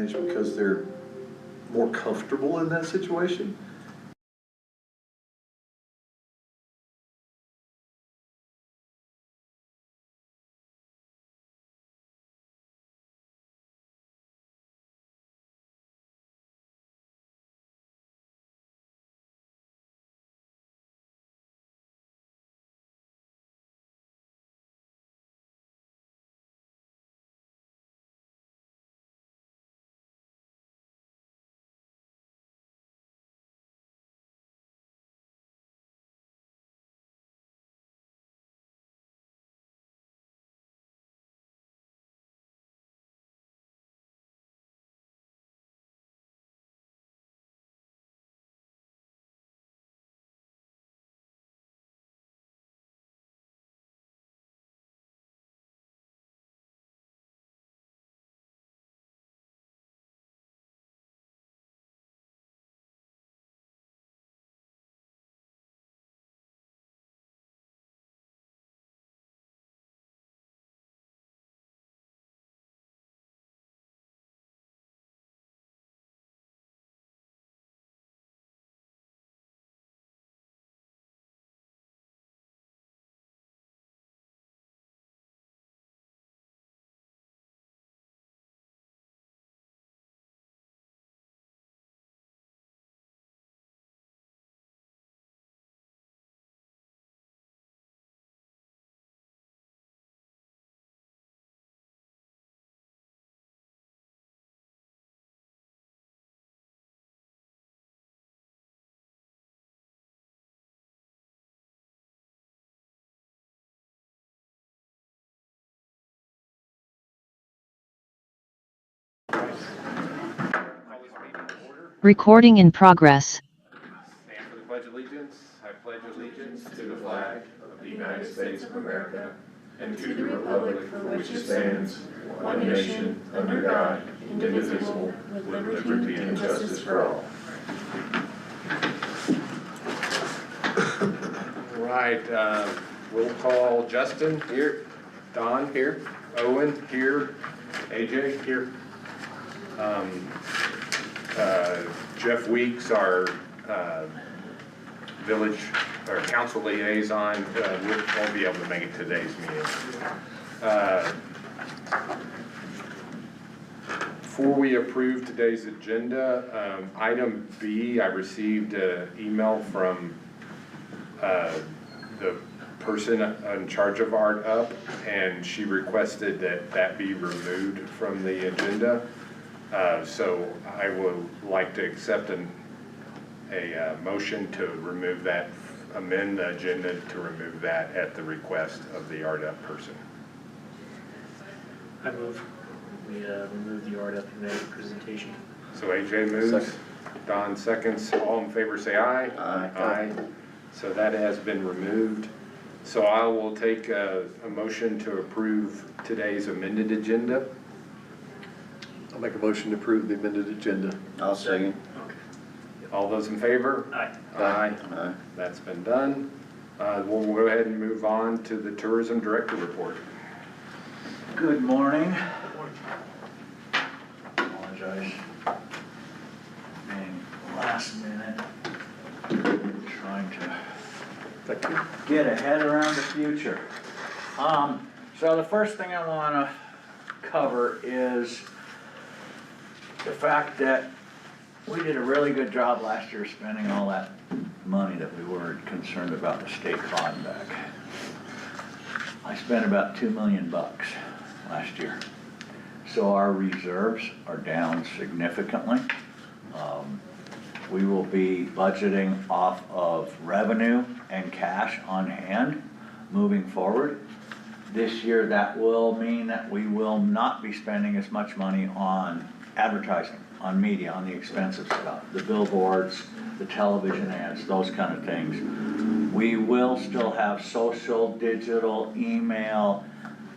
advantage because they're more comfortable in that situation. Recording in progress. Stand for the Pledge of Allegiance. I pledge allegiance to the flag of the United States of America and to the republic for which it stands, one nation, under God, indivisible, with liberty and justice for all. All right, we'll call Justin here, Don here, Owen here, AJ here. Jeff Weeks, our village or council liaison, won't be able to make it to today's meeting. Before we approve today's agenda, item B, I received an email from the person in charge of Art Up, and she requested that that be removed from the agenda. So I would like to accept a motion to remove that, amend the agenda to remove that at the request of the Art Up person. I move we remove the Art Up United presentation. So AJ moves, Second. Don seconds, all in favor say aye. Aye. Aye. So that has been removed. So I will take a motion to approve today's amended agenda. I'll make a motion to approve the amended agenda. I'll second. All those in favor? Aye. Aye. Aye. That's been done. We'll go ahead and move on to the tourism director report. Good morning. Apologize. Being last minute, trying to Thank you. get ahead around the future. So the first thing I wanna cover is the fact that we did a really good job last year spending all that money that we were concerned about the state clawing back. I spent about $2 million last year. So our reserves are down significantly. We will be budgeting off of revenue and cash on hand moving forward. This year, that will mean that we will not be spending as much money on advertising, on media, on the expensive stuff, the billboards, the television ads, those kind of things. We will still have social, digital, email,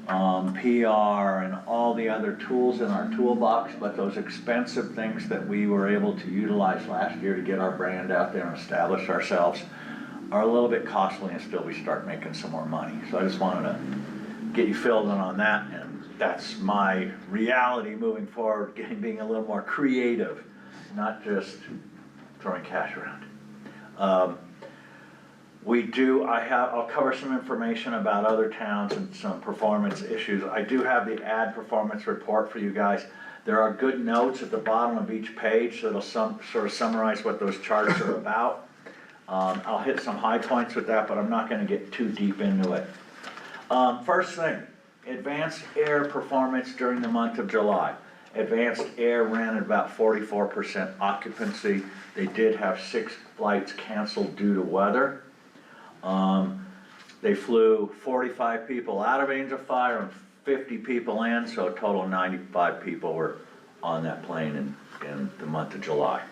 PR, and all the other tools in our toolbox, but those expensive things that we were able to utilize last year to get our brand out there and establish ourselves are a little bit costly until we start making some more money. So I just wanted to get you filled in on that and that's my reality moving forward, being a little more creative, not just throwing cash around. I'll cover some information about other towns and some performance issues. I do have the ad performance report for you guys. There are good notes at the bottom of each page that'll sort of summarize what those charts are about. I'll hit some high points with that, but I'm not gonna get too deep into it. First thing, Advanced Air performance during the month of July. Advanced Air ran at about 44% occupancy. They did have 6 flights canceled due to weather. They flew 45 people out of Angel Fire and 50 people in, so a total of 95 people were on that plane in the month of July.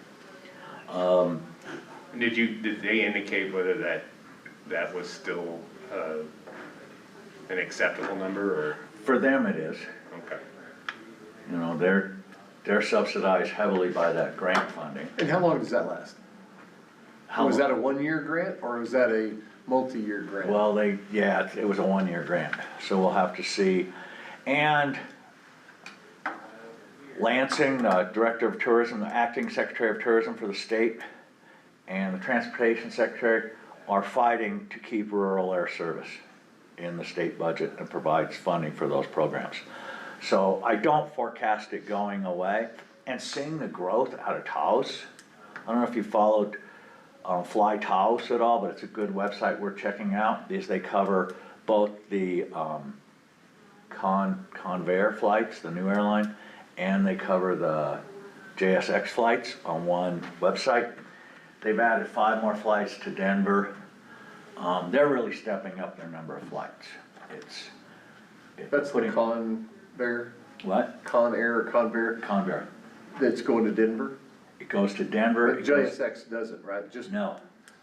Did they indicate whether that was still, an acceptable number, or? For them it is. Okay. You know, they're subsidized heavily by that grant funding. And how long does that last? How Was that a long? 1-year grant, or was that a multi-year grant? Well, it was a 1-year grant, so we'll have to see. And Lansing, Director of Tourism, the Acting Secretary of Tourism for the state, and the Transportation Secretary are fighting to keep rural air service in the state budget and provides funding for those programs. So I don't forecast it going away. And seeing the growth out of Taos, I don't know if you followed Fly Taos at all, but it's a good website we're checking out. They cover both the Convair flights, the new airline, and they cover the JSX flights on one website. They've added 5 more flights to Denver. They're really stepping up their number of flights. It's That's the Convair, What? Conair or Convair, Convair. that's going to Denver? It goes to Denver. But It goes- JSX doesn't, right? Just, No,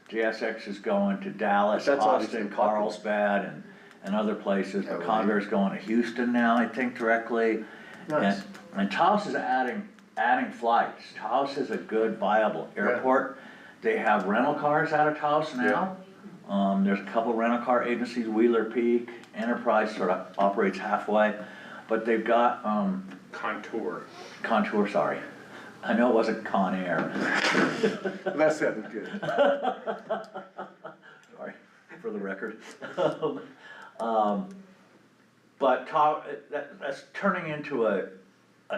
JSX is going to Dallas, That's obviously Austin, popular. Carlsbad, and other places. But Oh, Convair's going to Houston now, I think, directly. Nice. And Taos is adding flights. Taos is a good, viable airport. They have rental cars out of Taos now. There's a couple rental car agencies, Wheeler Peak, Enterprise sort of operates halfway. But they've got, Contour, sorry. I know it wasn't Conair. that sounded good. Sorry, for the record. But that's turning into an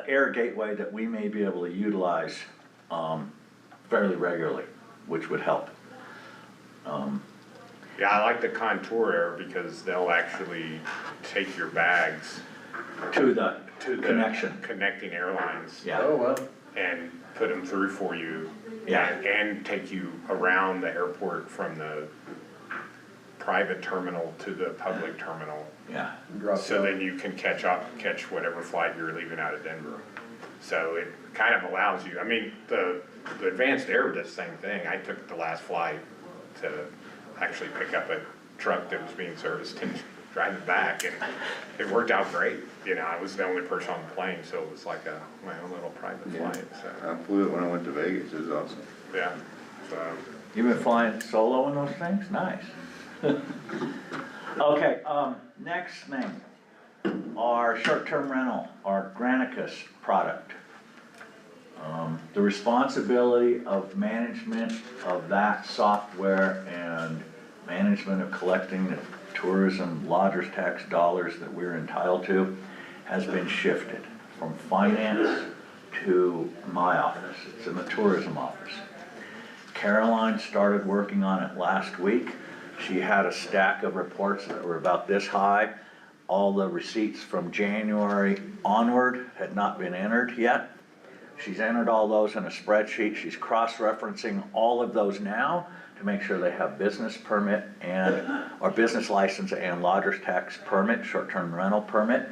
air gateway that we may be able to utilize fairly regularly, which would help. Yeah, I like the Contour Air because they'll actually take your bags To the to the connection. connecting airlines. Yeah. Oh, well, And put them through for you. Yeah. And take you around the airport from the private terminal to the public terminal. Yeah, drop So down. then you can catch whatever flight you're leaving out of Denver. So it kind of allows you, I mean, the Advanced Air did the same thing. I took the last flight to actually pick up a truck that was being serviced and drive it back, and it worked out great. You know, I was the only person on the plane, so it was like my own little private flight, so, I flew it when I went to Vegas, it was awesome. yeah. So, you've been flying solo in those things? Nice. Okay, next thing, our short-term rental, our Granicus product. The responsibility of management of that software and management of collecting the tourism lodgers tax dollars that we're entitled to has been shifted from finance to my office. It's in the tourism office. Caroline started working on it last week. She had a stack of reports that were about this high. All the receipts from January onward had not been entered yet. She's entered all those in a spreadsheet. She's cross-referencing all of those now to make sure they have business permit or business license and lodger's tax permit, short-term rental permit.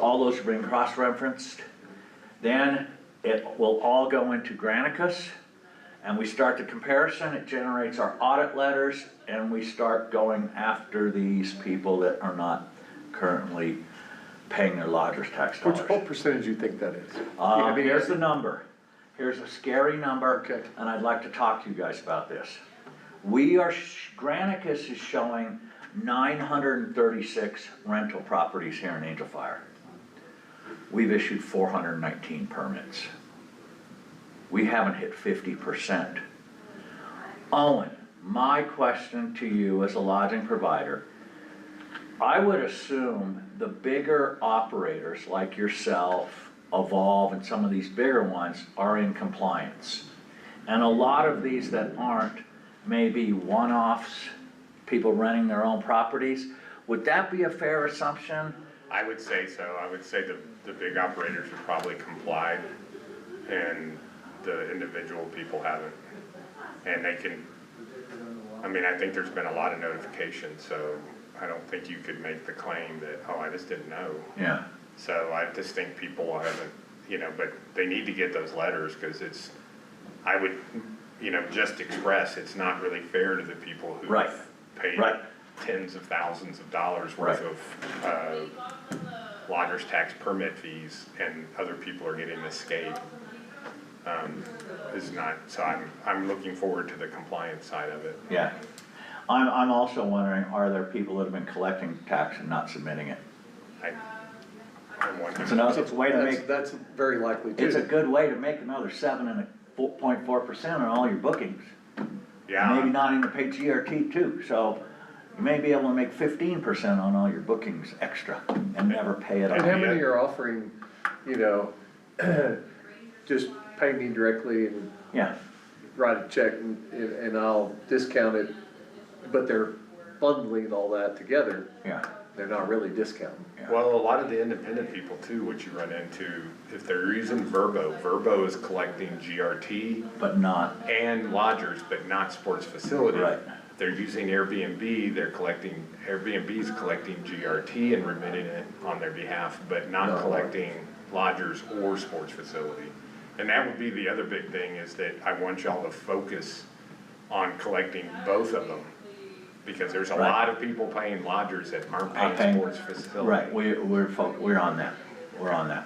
All those are being cross-referenced. Then it will all go into Granicus, and we start the comparison. It generates our audit letters, and we start going after these people that are not currently paying their lodger's tax dollars. What percentage do you think that is? I mean, Here's the number. Here's a scary number. Okay. And I'd like to talk to you guys about this. Granicus is showing 936 rental properties here in Angel Fire. we've issued 419 permits. We haven't hit 50%. Owen, my question to you as a lodging provider, I would assume the bigger operators like yourself, Evolve, and some of these bigger ones are in compliance. And a lot of these that aren't may be one-offs, people renting their own properties. Would that be a fair assumption? I would say so. I would say the big operators have probably complied and the individual people haven't. And they can, I mean, I think there's been a lot of notifications, so I don't think you could make the claim that, oh, I just didn't know. Yeah. So I just think people haven't, you know, but they need to get those letters because it's, I would, you know, just express, it's not really fair to the people who Right. paid Right. tens of thousands of dollars worth Right. of lodger's tax permit fees and other people are getting this scathe. Is not, so I'm looking forward to the compliance side of it. Yeah. I'm also wondering, are there people that have been collecting tax and not submitting it? I'm wondering. It's a way to make, That's very likely too. it's a good way to make another 7.4% on all your bookings. Yeah. Maybe not even pay GRT too, so you may be able to make 15% on all your bookings extra and never pay it And how off. many are offering, you know, just pay me directly and Yeah, write a check and I'll discount it, but they're bundling all that together, yeah, they're not really discounting. yeah. Well, a lot of the independent people too, what you run into, if they're using Verbo is collecting GRT But not, and lodgers, but not sports facility. Right. If they're using Airbnb, Airbnb's collecting GRT and remitting it on their behalf, but not No. collecting lodgers or sports facility. And that would be the other big thing is that I want y'all to focus on collecting both of them. Because there's a Right. lot of people paying lodgers that aren't Not paying paying- sports facility. right, we're on that, we're on that.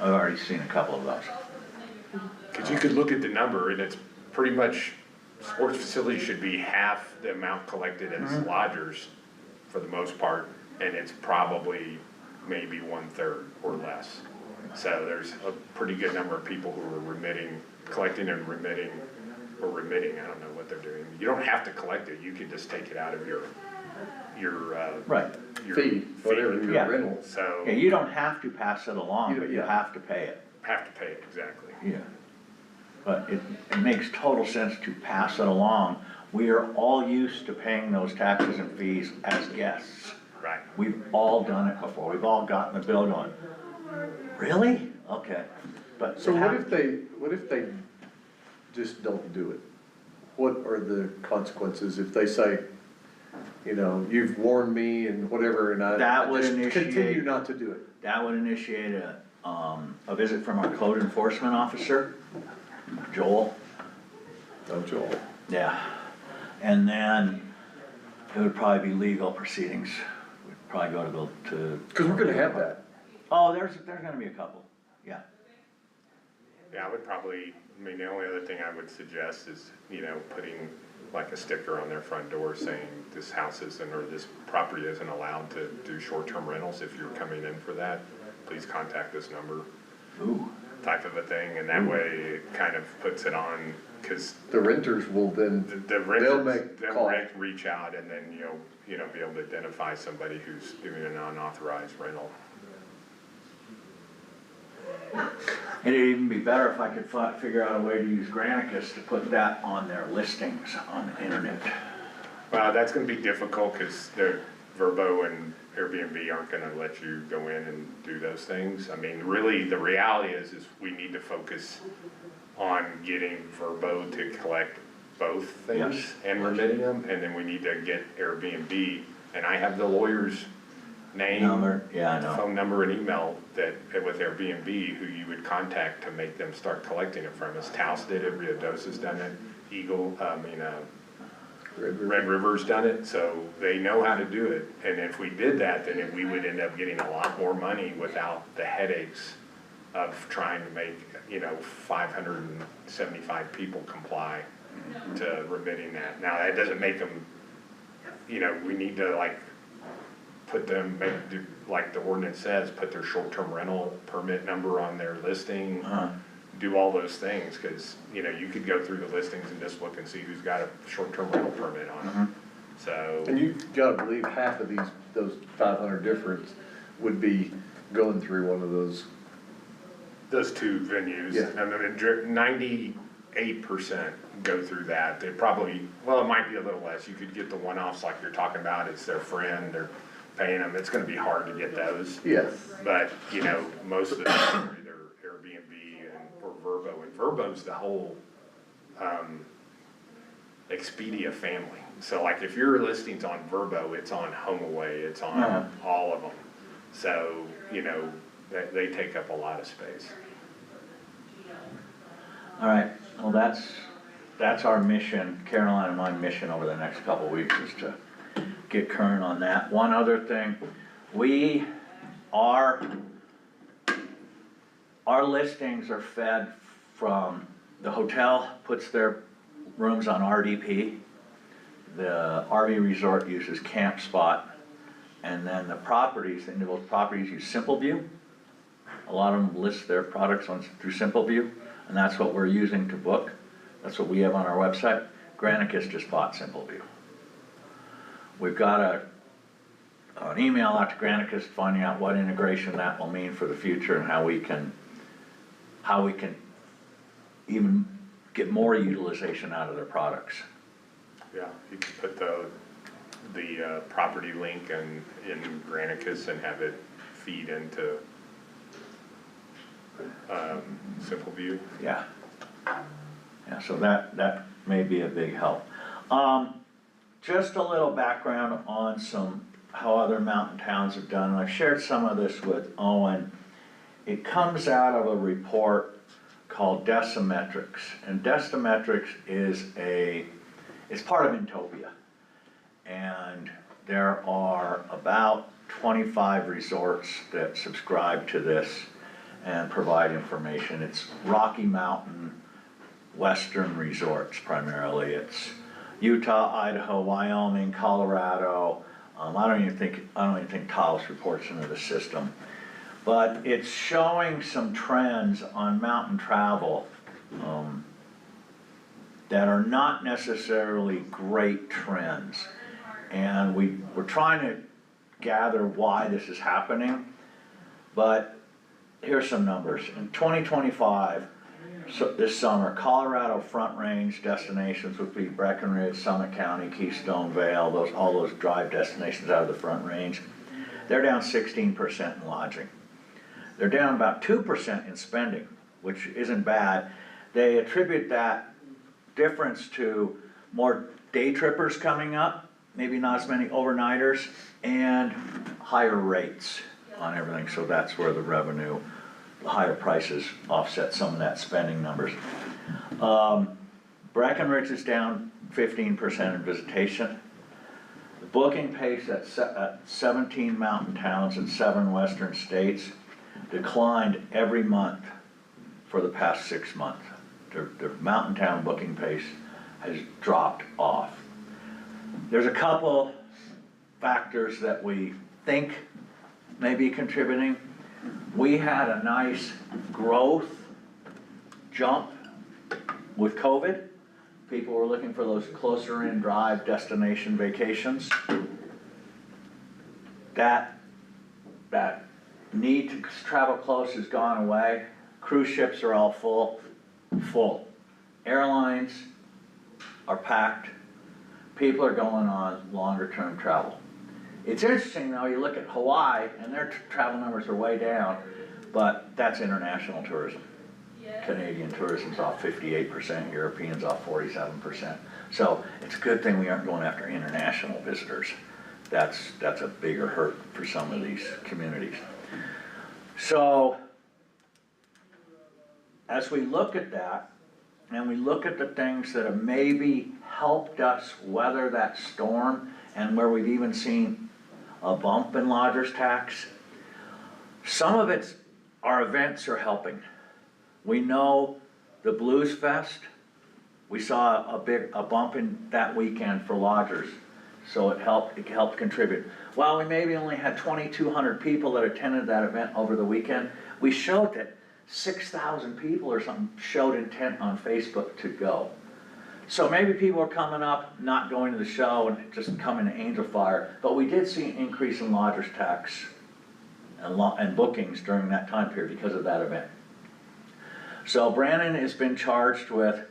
I've already seen a couple of those. Cause you could look at the number and it's pretty much, sports facilities should be half the amount collected as lodgers for the most part. And it's probably maybe 1/3 or less. So there's a pretty good number of people who are collecting and remitting, I don't know what they're doing. You don't have to collect it, you can just take it out of your Right, your Fee, whatever your Yeah. rental. So, yeah, you don't have to pass it along, but you Yeah. have to pay it. have to pay it, exactly. Yeah. But it makes total sense to pass it along. We are all used to paying those taxes and fees as guests. Right. We've all done it before, we've all gotten the bill going, really? Okay, but. So what if they just don't do it? What are the consequences if they say, you know, you've warned me and whatever, and That I would just initiate- continue not to do it? That would initiate a visit from our code enforcement officer, Joel. Don't you all? Yeah. And then it would probably be legal proceedings. We'd probably go to. Cause we're gonna have that. Oh, there's gonna be a couple, yeah. Yeah, I would probably, I mean, the only other thing I would suggest is, you know, putting like a sticker on their front door saying this house isn't, or this property isn't allowed to do short-term rentals. If you're coming in for that, please contact this number, Ooh, type of a thing. And that way it kind of puts it on, cause The renters will then, the They'll make renters, they'll call. reach out and then, you know, be able to identify somebody who's doing an unauthorized rental. it'd even be better if I could figure out a way to use Granicus to put that on their listings on the internet. Well, that's gonna be difficult, cause the Verbo and Airbnb aren't gonna let you go in and do those things. I mean, really, the reality is we need to focus on getting Verbo to collect both things Yes. and remitting them, and then we need to get Airbnb. And I have the lawyer's name, Number, yeah, I know. phone number and email that, with Airbnb, who you would contact to make them start collecting it from us. Taos did it, Rio Dosa's done it, Red River's done it, so they know how to do it. And if we did that, then we would end up getting a lot more money without the headaches of trying to make, 575 people comply to remitting that. Now, that doesn't make them, we need to put them, like the ordinance says, put their short-term rental permit number on their listing. Do all those things, cause you know, you could go through the listings and just look and see who's got a short-term rental permit on them. So, And you gotta believe half of those 500 difference would be going through one of those. those two venues, Yeah. I mean, 98% go through that. They probably, well, it might be a little less. You could get the one-offs like you're talking about, it's their friend, they're paying them. It's gonna be hard to get those. Yes. But, you know, most of them are either Airbnb or Vrbo, and Vrbo's the whole, Expedia family. So like if your listing's on Vrbo, it's on HomeAway, it's on all of them. So, you know, they take up a lot of space. All right, well, that's our mission, Caroline and my mission over the next couple of weeks is to get current on that. One other thing, our listings are fed from, the hotel puts their rooms on RDP, the RV resort uses CampSpot, and then the properties, the individual properties use SimpleView. A lot of them list their products through SimpleView, and that's what we're using to book. That's what we have on our website. Granicus just bought SimpleView. We've got an email out to Granicus finding out what integration that will mean for the future and how we can even get more utilization out of their products. Yeah, you could put the property link in Granicus and have it feed into, SimpleView. Yeah. Yeah, so that may be a big help. Just a little background on how other mountain towns have done, and I've shared some of this with Owen. It comes out of a report called Decimetrics, and Decimetrics is part of Intopia. And there are about 25 resorts that subscribe to this and provide information. It's Rocky Mountain Western resorts primarily. It's Utah, Idaho, Wyoming, Colorado. I don't even think Taos reports into the system. But it's showing some trends on mountain travel that are not necessarily great trends. And we're trying to gather why this is happening, but here's some numbers. In 2025, so this summer, Colorado Front Range destinations would be Breckenridge, Summit County, Keystone, Vale, all those drive destinations out of the Front Range. They're down 16% in lodging. They're down about 2% in spending, which isn't bad. They attribute that difference to more day trippers coming up, maybe not as many overnighters, and higher rates on everything. So that's where the revenue, the higher prices offset some of that spending numbers. Breckenridge is down 15% in visitation. The booking pace at 17 mountain towns in 7 western states declined every month for the past 6 months. The mountain town booking pace has dropped off. There's a couple factors that we think may be contributing. We had a nice growth jump with COVID. People were looking for those closer in drive destination vacations. That need to travel close has gone away. Cruise ships are all full. Airlines are packed. People are going on longer term travel. It's interesting though, you look at Hawaii and their travel numbers are way down, but that's international tourism. Canadian tourism's off 58%, Europeans off 47%. So it's a good thing we aren't going after international visitors. That's a bigger hurt for some of these communities. So as we look at that, and we look at the things that have maybe helped us weather that storm, and where we've even seen a bump in lodgers tax, some of it's our events are helping. We know the Blues Fest, we saw a bump in that weekend for lodgers. so it helped contribute. While we maybe only had 2,200 people that attended that event over the weekend, we showed that 6,000 people or something showed intent on Facebook to go. So maybe people are coming up, not going to the show and just coming to Angel Fire, but we did see an increase in lodger's tax and bookings during that time period because of that event. So Brandon has been charged with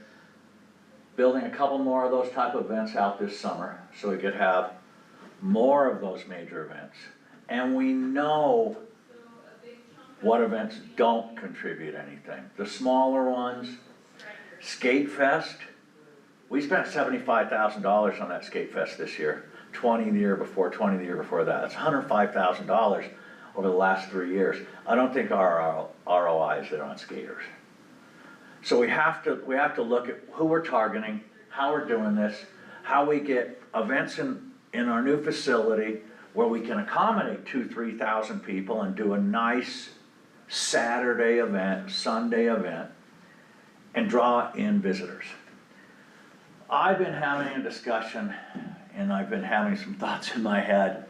building a couple more of those type of events out this summer, so we could have more of those major events. And we know what events don't contribute anything. The smaller ones, Skate Fest, we spent $75,000 on that Skate Fest this year, 20 the year before, 20 the year before that. It's $105,000 over the last 3 years. I don't think our ROI is there on skaters. So we have to look at who we're targeting, how we're doing this, how we get events in our new facility where we can accommodate 2,000-3,000 people and do a nice Saturday event, Sunday event, and draw in visitors. I've been having a discussion, and I've been having some thoughts in my head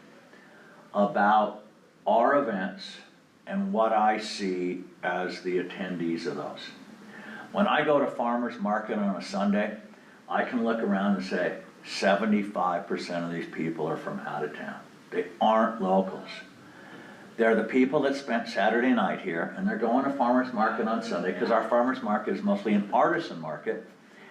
about our events and what I see as the attendees of those. When I go to farmer's market on a Sunday, I can look around and say 75% of these people are from out of town. They aren't locals. They're the people that spent Saturday night here, and they're going to farmer's market on Sunday, because our farmer's market is mostly an artisan market,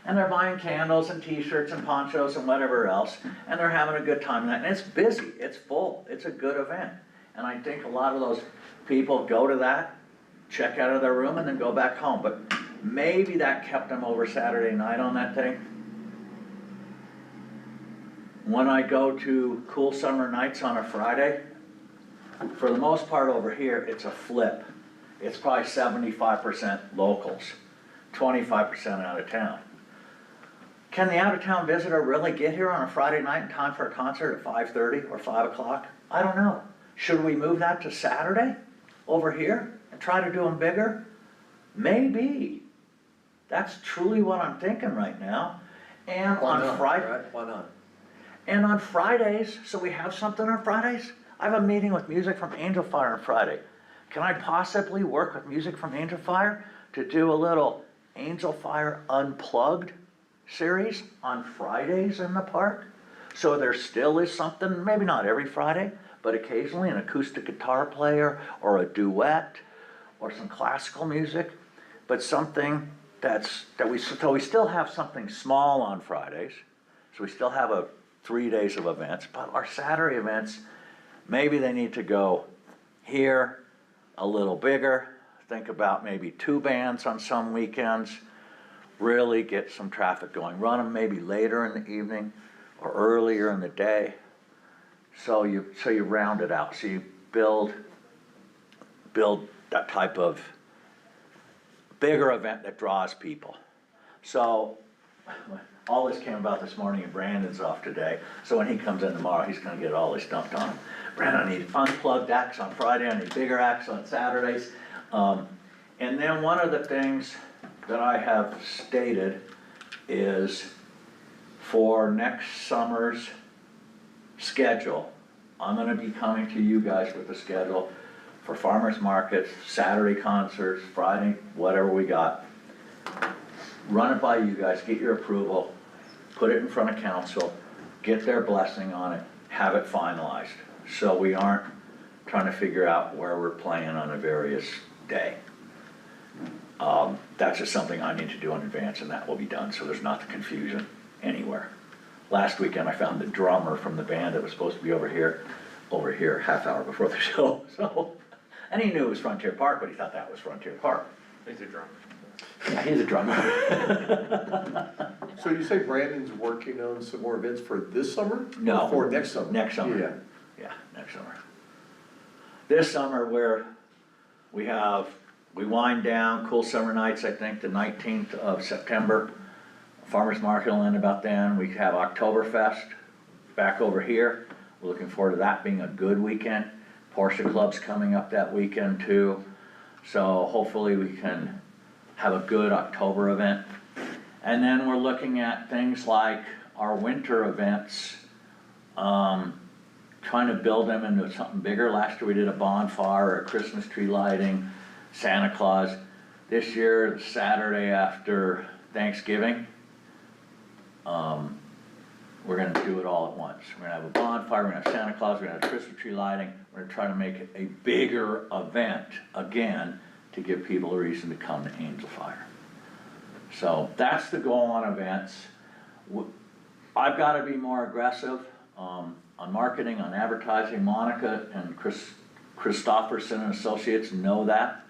and they're buying candles and t-shirts and ponchos and whatever else, and they're having a good time. And it's busy, it's full, it's a good event. And I think a lot of those people go to that, check out of their room, and then go back home. But maybe that kept them over Saturday night on that thing. When I go to Cool Summer Nights on a Friday, for the most part over here, it's a flip. It's probably 75% locals, 25% out of town. Can the out-of-town visitor really get here on a Friday night in time for a concert at 5:30 or 5 o'clock? I don't know. Should we move that to Saturday over here and try to do them bigger? Maybe. That's truly what I'm thinking right now. And Why on not, Friday, right? Why not? and on Fridays, so we have something on Fridays. I have a meeting with Music from Angel Fire on Friday. Can I possibly work with Music from Angel Fire to do a little Angel Fire Unplugged series on Fridays in the park? So there still is something, maybe not every Friday, but occasionally an acoustic guitar player or a duet or some classical music, but something so we still have something small on Fridays. So we still have 3 days of events, but our Saturday events, maybe they need to go here a little bigger. Think about maybe 2 bands on some weekends, really get some traffic going. Run them maybe later in the evening or earlier in the day. So you round it out. So you build that type of bigger event that draws people. So all this came about this morning, and Brandon's off today. So when he comes in tomorrow, he's gonna get all this dumped on him. Brandon, I need unplugged acts on Friday, I need bigger acts on Saturdays. And then one of the things that I have stated is for next summer's schedule, I'm gonna be coming to you guys with a schedule for farmers markets, Saturday concerts, Friday, whatever we got. Run it by you guys, get your approval, put it in front of council, get their blessing on it, have it finalized. So we aren't trying to figure out where we're playing on a various day. That's just something I need to do in advance, and that will be done, so there's not the confusion anywhere. Last weekend, I found the drummer from the band that was supposed to be over here, half hour before the show, so. And he knew it was Frontier Park, but he thought that was Frontier Park. He's a drummer. Yeah, he's a drummer. So you say Brandon's working on some more events for this summer? No. Or for next summer? Next summer. Yeah. Yeah, next summer. This summer, where we wind down Cool Summer Nights, I think, the 19th of September. Farmers Market will end about then. We have Oktoberfest back over here. We're looking forward to that being a good weekend. Porsche Club's coming up that weekend too. So hopefully we can have a good October event. And then we're looking at things like our winter events trying to build them into something bigger. Last year we did a bonfire, a Christmas tree lighting, Santa Claus. This year, the Saturday after Thanksgiving, we're gonna do it all at once. We're gonna have a bonfire, we're gonna have Santa Claus, we're gonna have Christmas tree lighting. We're gonna try to make it a bigger event again to give people a reason to come to Angel Fire. So that's the goal on events. I've gotta be more aggressive, on marketing, on advertising. Monica and Christopherson and Associates know that.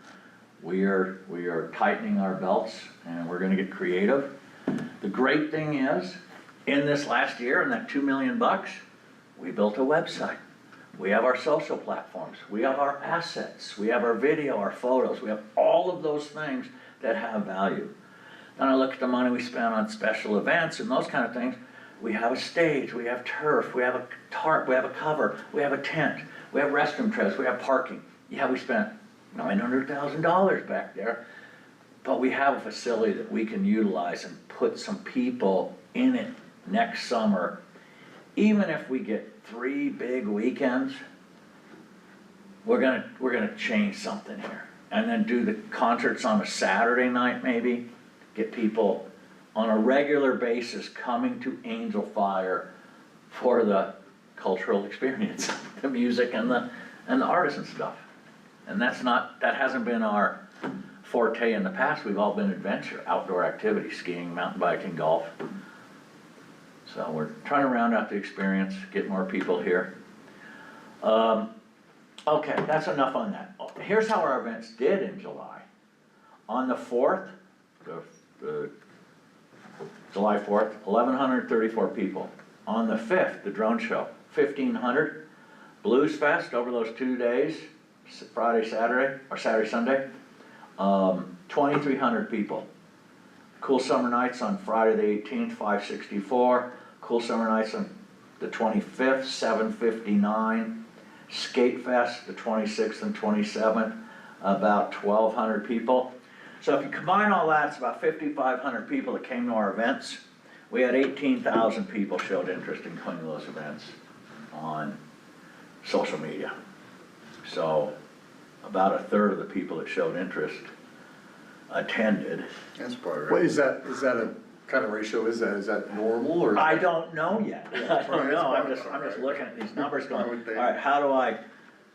We are tightening our belts and we're gonna get creative. The great thing is, in this last year, in that $2 million, we built a website. We have our social platforms, we have our assets, we have our video, our photos, we have all of those things that have value. Then I look at the money we spend on special events and those kind of things. We have a stage, we have turf, we have a tarp, we have a cover, we have a tent, we have restroom trays, we have parking. Yeah, we spent $900,000 back there, but we have a facility that we can utilize and put some people in it next summer. Even if we get 3 big weekends, we're gonna change something here. And then do the concerts on a Saturday night maybe, get people on a regular basis coming to Angel Fire for the cultural experience, the music and the artisan stuff. And that hasn't been our forte in the past. We've all been adventure, outdoor activities, skiing, mountain biking, golf. So we're trying to round out the experience, get more people here. Okay, that's enough on that. Here's how our events did in July. On the 4th, July 4th, 1,134 people. On the 5th, the drone show, 1,500. Blues Fest over those 2 days, Friday, Saturday, or Saturday, Sunday, 2,300 people. Cool Summer Nights on Friday the 18th, 564. Cool Summer Nights on the 25th, 759. Skate Fest, the 26th and 27th, about 1,200 people. So if you combine all that, it's about 5,500 people that came to our events. We had 18,000 people showed interest in going to those events on social media. So about a third of the people that showed interest attended. That's probably What right. is that a kind of ratio, is that normal or? I don't know yet. I don't probably- know, I'm that's just probably looking at these numbers I going, would think. all right,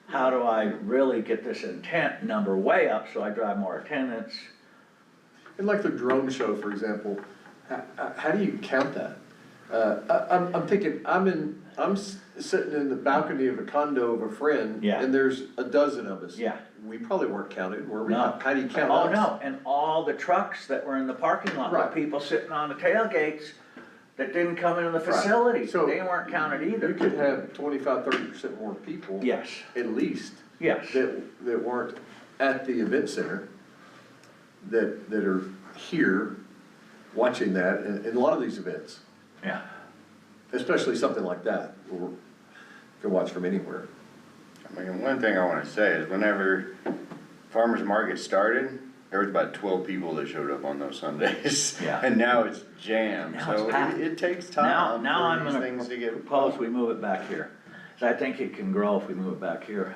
how do I really get this intent number way up so I drive more attendance? And like the drone show, for example, how do you count that? I'm thinking, I'm sitting in the balcony of a condo of a friend. Yeah. And there's a dozen of us. Yeah. We probably weren't counted, were we? No. How do you count Oh, us? no, and all the trucks that were in the parking lot, Right. with people sitting on the tailgates that didn't come into the Right. facility, So they weren't counted either. You could have 25-30% more people. Yes, At least. yes, That weren't at the event center, that are here watching that, and a lot of these events, yeah, especially something like that, where you can watch from anywhere. I mean, one thing I wanna say is whenever farmer's market started, there was about 12 people that showed up on those Sundays. Yeah. And now it's jammed, Now it's so packed. it takes now time I'm for these gonna things to get. propose we move it back here. So I think it can grow if we move it back here.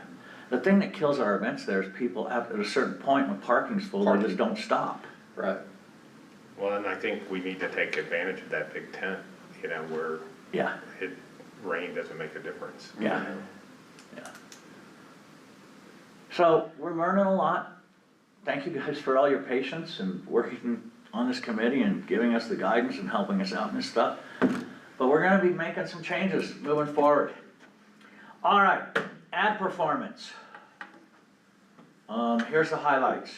The thing that kills our events there is people at a certain point when parking's full, they just don't stop. Right. Well, and I think we need to take advantage of that big tent, where Yeah, rain doesn't make a difference. yeah, yeah. So we're learning a lot. Thank you guys for all your patience and working on this committee and giving us the guidance and helping us out in this stuff. But we're gonna be making some changes moving forward. All right, ad performance. Here's the highlights.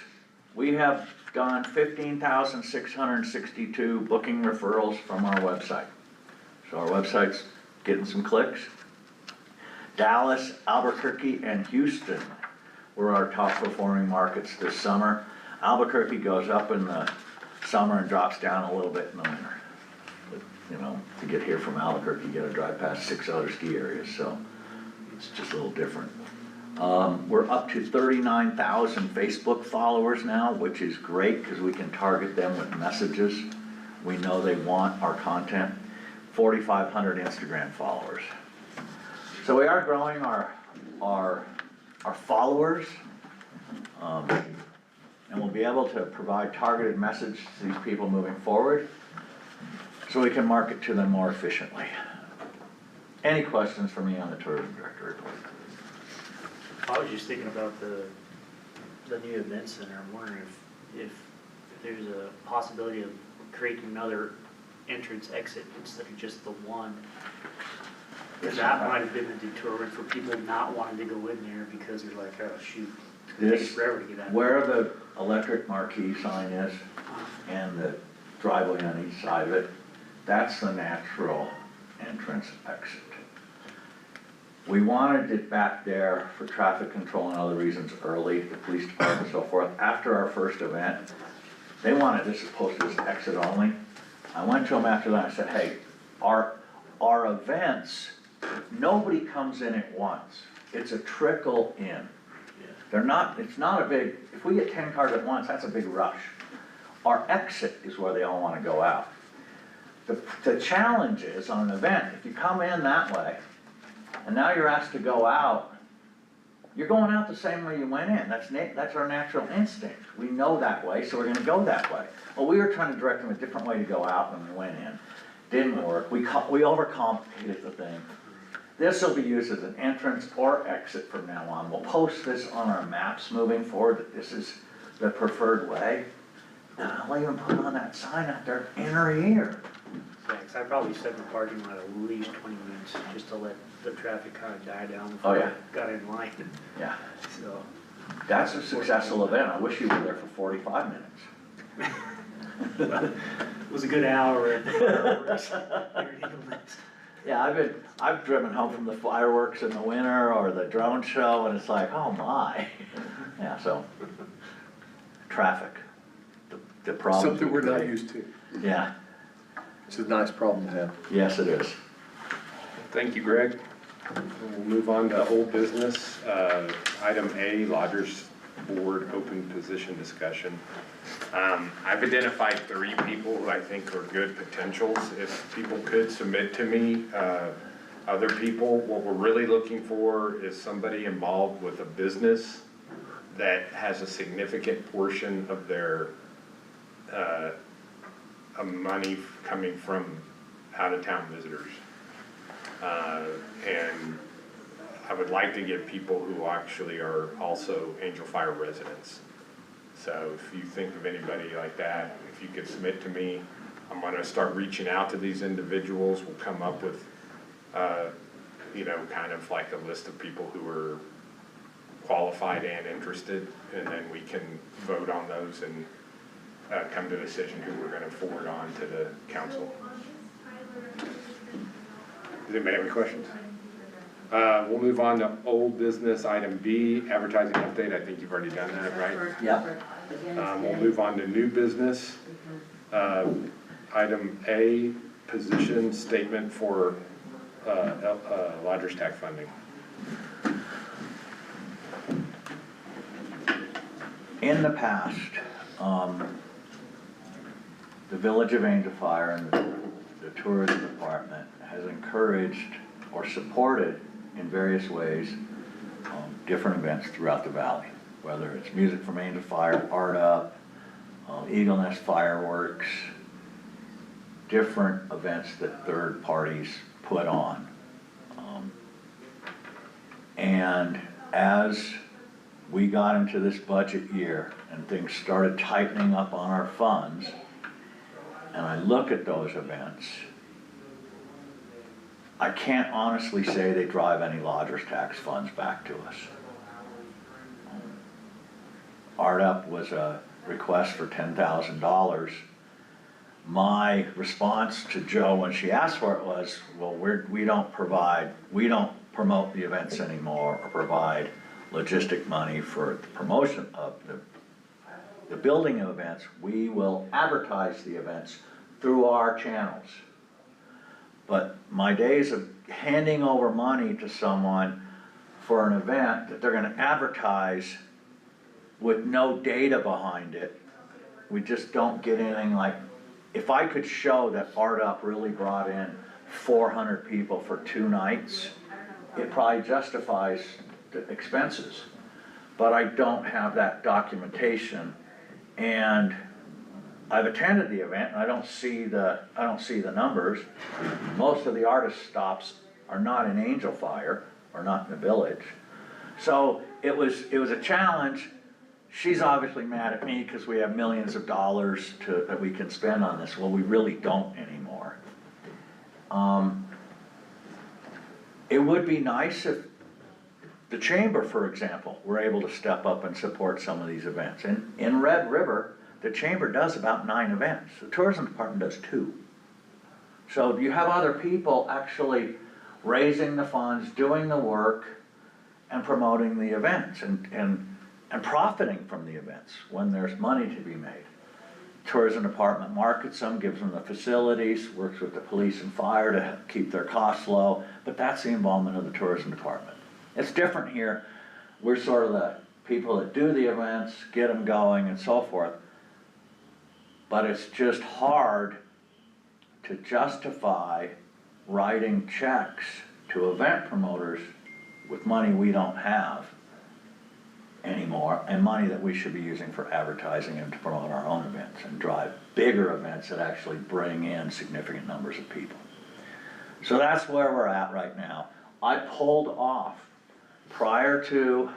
We have done 15,662 booking referrals from our website. So our website's getting some clicks. Dallas, Albuquerque, and Houston were our top performing markets this summer. Albuquerque goes up in the summer and drops down a little bit in the winter. But, to get here from Albuquerque, you gotta drive past 6 other ski areas, so it's just a little different. We're up to 39,000 Facebook followers now, which is great because we can target them with messages. We know they want our content. 4,500 Instagram followers. So we are growing our followers. And we'll be able to provide targeted message to these people moving forward, so we can market to them more efficiently. Any questions for me on the tourism director report? I was just thinking about the new event center. I'm wondering if there's a possibility of creating another entrance exit instead of just the one. Because that might have been a deterrent for people not wanting to go in there because they're like, oh shoot, it's gonna take us forever to get out. Where the electric marquee sign is and the driveway on each side of it, that's the natural entrance exit. We wanted it back there for traffic control and other reasons early, the police department and so forth. After our first event, they wanted this as opposed to this exit only. I went to them after that, I said, hey, our events, nobody comes in at once. It's a trickle in. It's not a big, if we get 10 cars at once, that's a big rush. Our exit is where they all wanna go out. The challenge is on an event, if you come in that way, and now you're asked to go out, you're going out the same way you went in. That's our natural instinct. We know that way, so we're gonna go that way. Well, we were trying to direct them a different way to go out when we went in. Didn't work. We overcomplicated the thing. This will be used as an entrance or exit from now on. We'll post this on our maps moving forward, that this is the preferred way. And I'll even put on that sign out there, enter here. Yeah, 'cause I probably sat in the parking lot at least 20 minutes just to let the traffic kind of die down Oh, before yeah. I got in line. Yeah, So, that's a successful event. I wish you were there for 45 minutes. it was a good hour at the fireworks. Yeah, I've driven home from the fireworks in the winter or the drone show and it's like, oh my. Yeah, so, traffic, the problem. Something we're not used to. Yeah, It's a nice problem to have. yes it is. Thank you, Greg. We'll move on to old business. Item A, Lodgers Board open position discussion. I've identified 3 people who I think are good potentials. If people could submit to me, other people, what we're really looking for is somebody involved with a business that has a significant portion of their money coming from out-of-town visitors. And I would like to get people who actually are also Angel Fire residents. So if you think of anybody like that, if you could submit to me, I'm gonna start reaching out to these individuals. We'll come up with, kind of like a list of people who are qualified and interested, and then we can vote on those and come to a decision who we're gonna forward on to the council. Does anybody have any questions? We'll move on to old business, item B, advertising update. I think you've already done that, right? Yep. We'll move on to new business. Item A, position statement for lodgers tax funding. In the past, the Village of Angel Fire and the tourism department has encouraged or supported in various ways different events throughout the valley, whether it's Music from Angel Fire, Art Up, Eagle Nest Fireworks, different events that third parties put on. And as we got into this budget year and things started tightening up on our funds, and I look at those events, I can't honestly say they drive any lodgers tax funds back to us. Art Up was a request for $10,000. My response to Joe when she asked for it was, well, we don't promote the events anymore or provide logistic money for the promotion of the building of events. We will advertise the events through our channels. But my days of handing over money to someone for an event that they're gonna advertise with no data behind it, we just don't get anything like, if I could show that Art Up really brought in 400 people for 2 nights, it probably justifies the expenses. But I don't have that documentation, and I've attended the event, and I don't see the numbers. Most of the artist stops are not in Angel Fire, or not in the village. So it was a challenge. She's obviously mad at me because we have millions of dollars that we can spend on this. Well, we really don't anymore. It would be nice if the chamber, for example, were able to step up and support some of these events. In Red River, the chamber does about 9 events. The tourism department does 2. So you have other people actually raising the funds, doing the work, and promoting the events, and profiting from the events when there's money to be made. Tourism department markets them, gives them the facilities, works with the police and fire to keep their costs low, but that's the involvement of the tourism department. It's different here. We're sort of the people that do the events, get them going and so forth. But it's just hard to justify writing checks to event promoters with money we don't have anymore, and money that we should be using for advertising and to promote our own events and drive bigger events that actually bring in significant numbers of people. So that's where we're at right now. I pulled off, prior to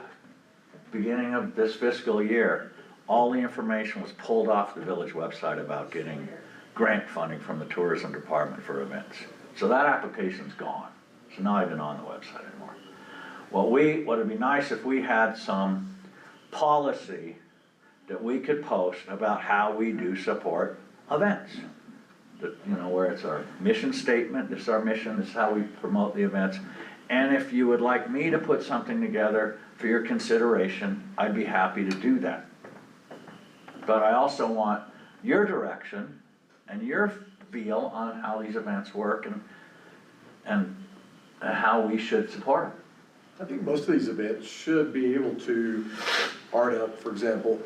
beginning of this fiscal year, all the information was pulled off the village website about getting grant funding from the tourism department for events. So that application's gone. It's not even on the website anymore. What would be nice if we had some policy that we could post about how we do support events. That, you know, where it's our mission statement, this is our mission, this is how we promote the events. And if you would like me to put something together for your consideration, I'd be happy to do that. But I also want your direction and your feel on how these events work and how we should support them. I think most of these events should be able to, Art Up, for example,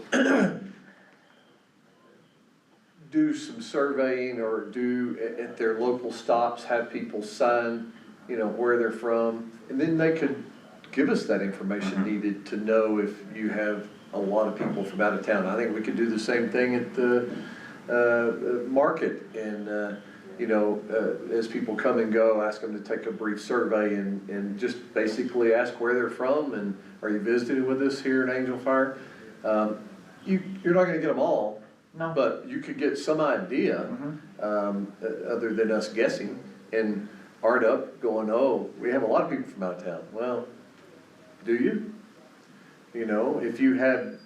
do some surveying or do at their local stops, have people sign, you know, where they're from. And then they could give us that information needed to know if you have a lot of people from out of town. I think we could do the same thing at the market and, you know, as people come and go, ask them to take a brief survey and just basically ask where they're from and are you visiting with us here in Angel Fire? You're not gonna get them all, No. but you could get some idea, other than us guessing, and Art Up going, oh, we have a lot of people from out of town. Well, do you? You know, if you had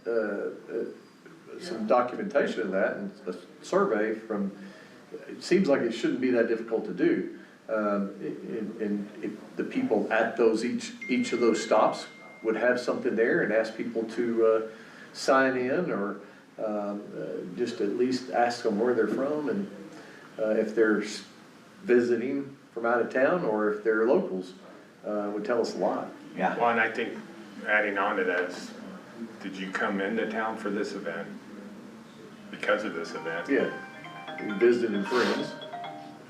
some documentation of that and a survey from, it seems like it shouldn't be that difficult to do. And if the people at those, each of those stops would have something there and ask people to sign in or just at least ask them where they're from and if they're visiting from out of town or if they're locals, would tell us a lot. Yeah. Well, and I think adding on to that is, did you come into town for this event? Because of this event? Yeah, visiting friends.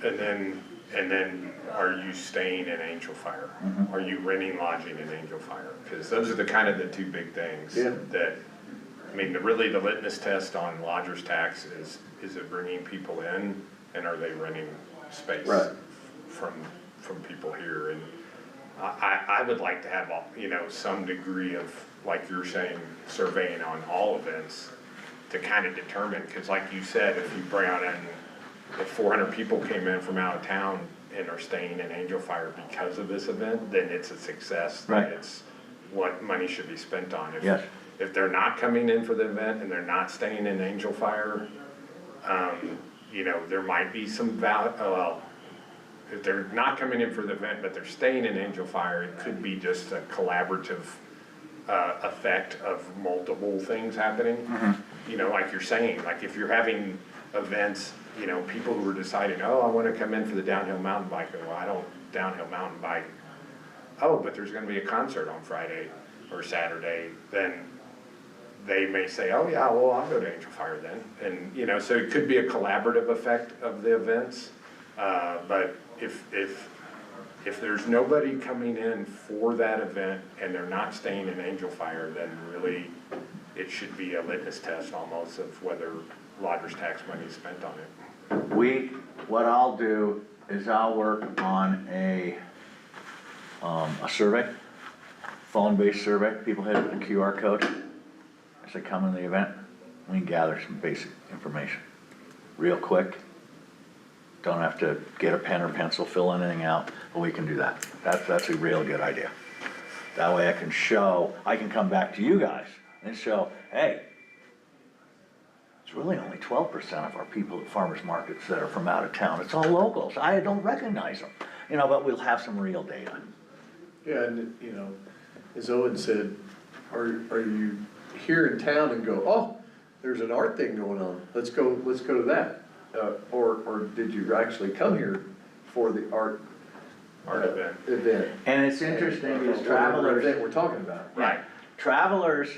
And then are you staying in Angel Fire? Are you renting lodging in Angel Fire? Because those are the kind of the 2 big things Yeah. that, I mean, really the litmus test on lodger's tax is it bringing people in and are they renting space? Right. From people here? And I would like to have, you know, some degree of, like you're saying, surveying on all events to kind of determine, because like you said, if you bring out if 400 people came in from out of town and are staying in Angel Fire because of this event, then it's a success. Right. Then it's what money should be spent on. Yes. If they're not coming in for the event and they're not staying in Angel Fire, you know, there might be some well, if they're not coming in for the event, but they're staying in Angel Fire, it could be just a collaborative effect of multiple things happening. You know, like you're saying, like if you're having events, you know, people who are deciding, oh, I want to come in for the downhill mountain bike, well, I don't downhill mountain bike. Oh, but there's going to be a concert on Friday or Saturday, then they may say, oh yeah, well, I'll go to Angel Fire then. And, you know, so it could be a collaborative effect of the events. But if If there's nobody coming in for that event and they're not staying in Angel Fire, then really it should be a litmus test almost of whether lodger's tax money is spent on it. What I'll do is I'll work on a survey, phone-based survey. People hit the QR code as they come in the event. We can gather some basic information real quick. Don't have to get a pen or pencil, fill anything out, but we can do that. That's a real good idea. That way I can come back to you guys and show, hey, it's really only 12% of our people at farmers markets that are from out of town. It's all locals. I don't recognize them, but we'll have some real data. Yeah, and, as Owen said, are you here in town and go, oh, there's an art thing going on, let's go to that? Or did you actually come here for the art event? And it's interesting because Whatever travelers. event we're talking about. Right. Travelers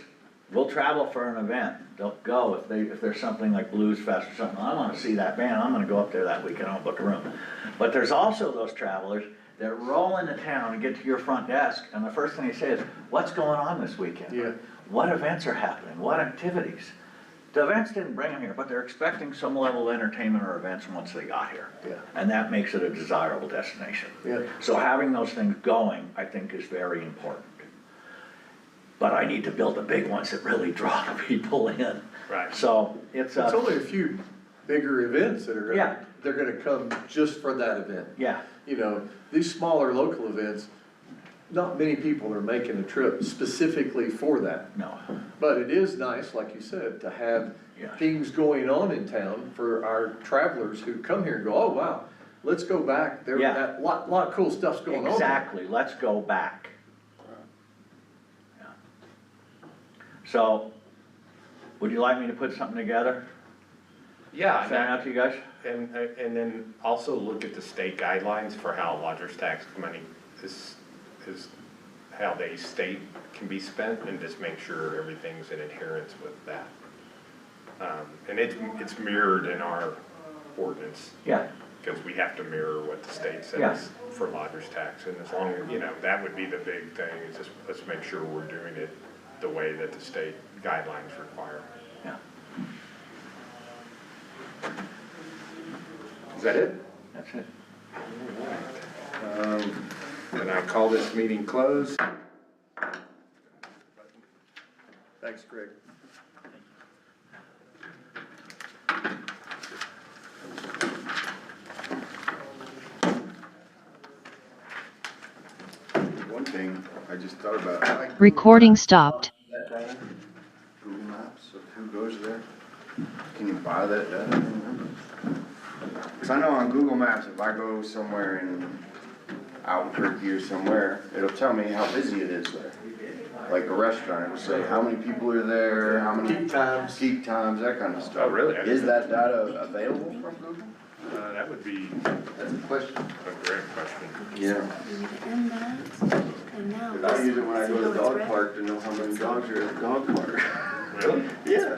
will travel for an event. They'll go if there's something like Blues Fest or something. I wanna see that band. I'm gonna go up there that weekend. I'll book a room. But there's also those travelers that roll into town and get to your front desk and the first thing they say is, what's going on this weekend? Yeah. What events are happening? What activities? The events didn't bring them here, but they're expecting some level of entertainment or events once they got here. Yeah. And that makes it a desirable destination. Yeah. So having those things going, I think, is very important. But I need to build the big ones that really draw the people in. Right. So it's It's only a few bigger events that are Yeah. they're gonna come just for that event. yeah, These smaller local events, not many people are making a trip specifically for that. no, But it is nice, like you said, to have Yeah. things going on in town for our travelers who come here and go, oh, wow, let's go back. There, Yeah. that lot of cool stuff's going on. exactly, let's go back. Yeah. So, would you like me to put something together? Yeah, Send it out to you guys? and then also look at the state guidelines for how lodger's tax money is how they state can be spent, and just make sure everything's in adherence with that. And it's mirrored in our ordinance, Yeah, because we have to mirror what the state Yeah. says for lodger's tax, and as long as, that would be the big thing, is just, let's make sure we're doing it the way that the state guidelines require. yeah, Is that it? that's it. And I call this meeting closed. Thanks, Greg. One thing I just thought about. Recording stopped. That data, Google Maps of who goes there. Can you buy that data? Cause I know on Google Maps, if I go somewhere in Albuquerque or somewhere, it'll tell me how busy it is there. Like a restaurant, it'll say how many people are there, how many. Peak times. Peak times, that kind of stuff. Oh, really? Is that data available from Google? That would be That's a question. a great question. Yeah. You need to end that, and now. Cause I use it when I see go to how the it's dog read? park to know how many dogs are at the dog park. Really? Yeah.